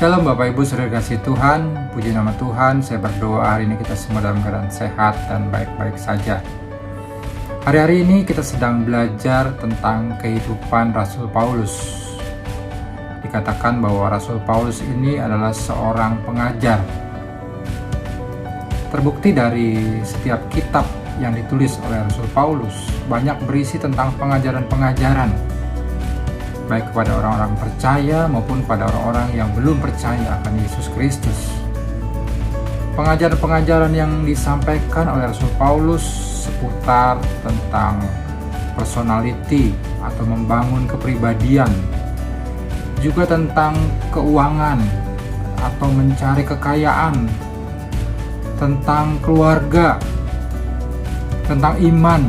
Shalom Bapak Ibu saudara kasih Tuhan, puji nama Tuhan. Saya berdoa hari ini kita semua dalam keadaan sehat dan baik-baik saja. Hari-hari ini kita sedang belajar tentang kehidupan Rasul Paulus. Dikatakan bahwa Rasul Paulus ini adalah seorang pengajar. Terbukti dari setiap kitab yang ditulis oleh Rasul Paulus banyak berisi tentang pengajaran-pengajaran, baik kepada orang-orang percaya maupun pada orang-orang yang belum percaya akan Yesus Kristus. Pengajaran-pengajaran yang disampaikan oleh Rasul Paulus seputar tentang personality atau membangun kepribadian, juga tentang keuangan atau mencari kekayaan, tentang keluarga, tentang iman,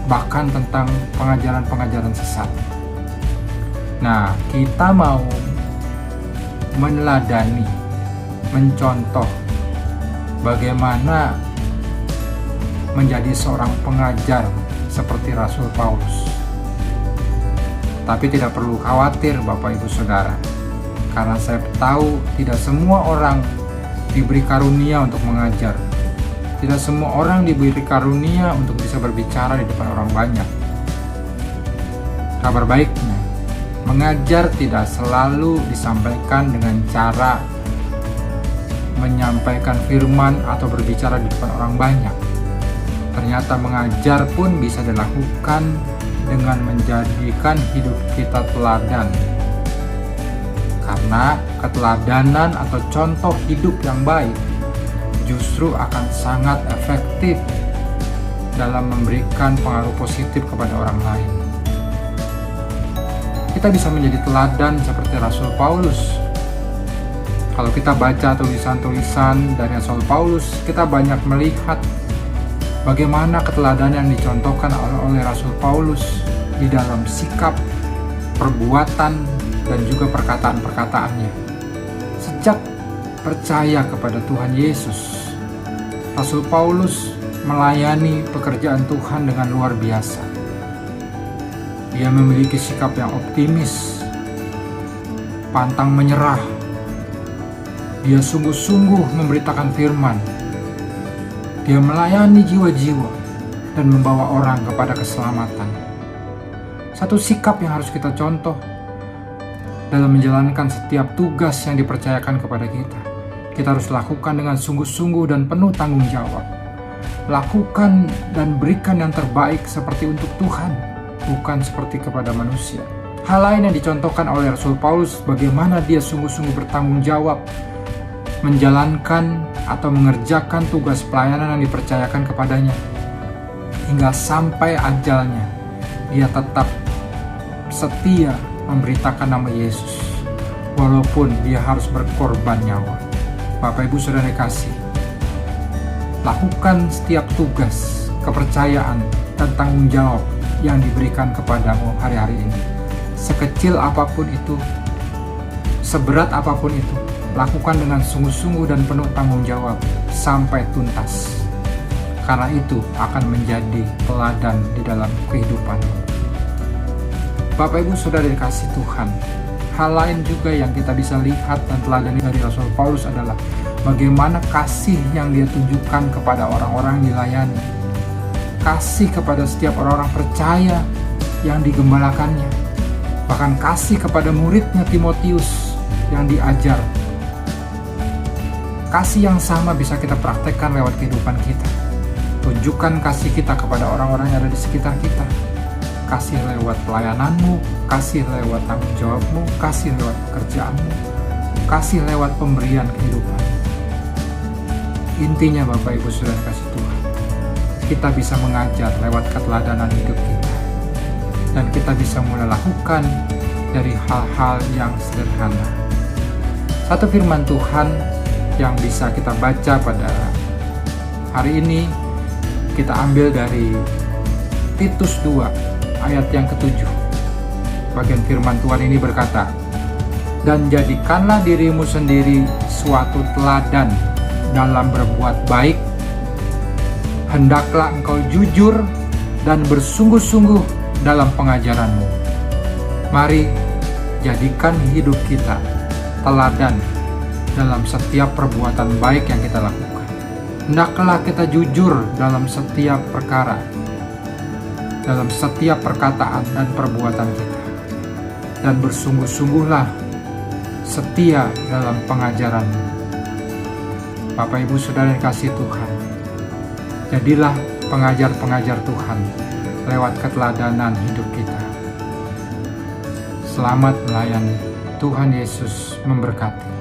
bahkan tentang pengajaran-pengajaran sesat. Nah, kita mau meneladani, mencontoh bagaimana menjadi seorang pengajar seperti Rasul Paulus. Tapi tidak perlu khawatir Bapak Ibu Saudara, karena saya tahu tidak semua orang diberi karunia untuk mengajar. Tidak semua orang diberi karunia untuk bisa berbicara di depan orang banyak. Kabar baiknya, mengajar tidak selalu disampaikan dengan cara menyampaikan firman atau berbicara di depan orang banyak. Ternyata mengajar pun bisa dilakukan dengan menjadikan hidup kita teladan. Karena keteladanan atau contoh hidup yang baik justru akan sangat efektif dalam memberikan pengaruh positif kepada orang lain. Kita bisa menjadi teladan seperti Rasul Paulus. Kalau kita baca tulisan-tulisan dari Rasul Paulus, kita banyak melihat bagaimana keteladanan yang dicontohkan oleh Rasul Paulus di dalam sikap, perbuatan, dan juga perkataan-perkataannya. Sejak percaya kepada Tuhan Yesus, Rasul Paulus melayani pekerjaan Tuhan dengan luar biasa. Dia memiliki sikap yang optimis, pantang menyerah. Dia sungguh-sungguh memberitakan firman. Dia melayani jiwa-jiwa dan membawa orang kepada keselamatan. Satu sikap yang harus kita contoh dalam menjalankan setiap tugas yang dipercayakan kepada kita. Kita harus lakukan dengan sungguh-sungguh dan penuh tanggung jawab. Lakukan dan berikan yang terbaik seperti untuk Tuhan, bukan seperti kepada manusia. Hal lain yang dicontohkan oleh Rasul Paulus bagaimana dia sungguh-sungguh bertanggung jawab menjalankan atau mengerjakan tugas pelayanan yang dipercayakan kepadanya. Hingga sampai ajalnya, dia tetap setia memberitakan nama Yesus, walaupun dia harus berkorban nyawa. Bapak Ibu Saudara kasih, lakukan setiap tugas, kepercayaan, dan tanggung jawab yang diberikan kepadamu hari-hari ini. Sekecil apapun itu, seberat apapun itu, lakukan dengan sungguh-sungguh dan penuh tanggung jawab sampai tuntas. Karena itu akan menjadi teladan di dalam kehidupanmu. Bapak Ibu Saudara dikasih Tuhan, hal lain juga yang kita bisa lihat dan teladani dari Rasul Paulus adalah bagaimana kasih yang dia tunjukkan kepada orang-orang yang dilayani. Kasih kepada setiap orang-orang percaya yang digembalakannya. Bahkan kasih kepada muridnya Timotius yang diajar. Kasih yang sama bisa kita praktekkan lewat kehidupan kita. Tunjukkan kasih kita kepada orang-orang yang ada di sekitar kita. Kasih lewat pelayananmu, kasih lewat tanggung jawabmu, kasih lewat pekerjaanmu, kasih lewat pemberian kehidupan. Intinya Bapak Ibu Saudara kasih Tuhan, kita bisa mengajar lewat keteladanan hidup kita. Dan kita bisa mulai lakukan dari hal-hal yang sederhana. Satu firman Tuhan yang bisa kita baca pada hari ini, kita ambil dari Titus 2 ayat yang ke-7. Bagian firman Tuhan ini berkata, "Dan jadikanlah dirimu sendiri suatu teladan dalam berbuat baik. Hendaklah engkau jujur dan bersungguh-sungguh dalam pengajaranmu. Mari jadikan hidup kita teladan dalam setiap perbuatan baik yang kita lakukan. Hendaklah kita jujur dalam setiap perkara, dalam setiap perkataan dan perbuatan kita, dan bersungguh-sungguhlah setia dalam pengajaran. Bapak Ibu Saudara yang kasih Tuhan, jadilah pengajar-pengajar Tuhan lewat keteladanan hidup kita. Selamat melayani. Tuhan Yesus memberkati.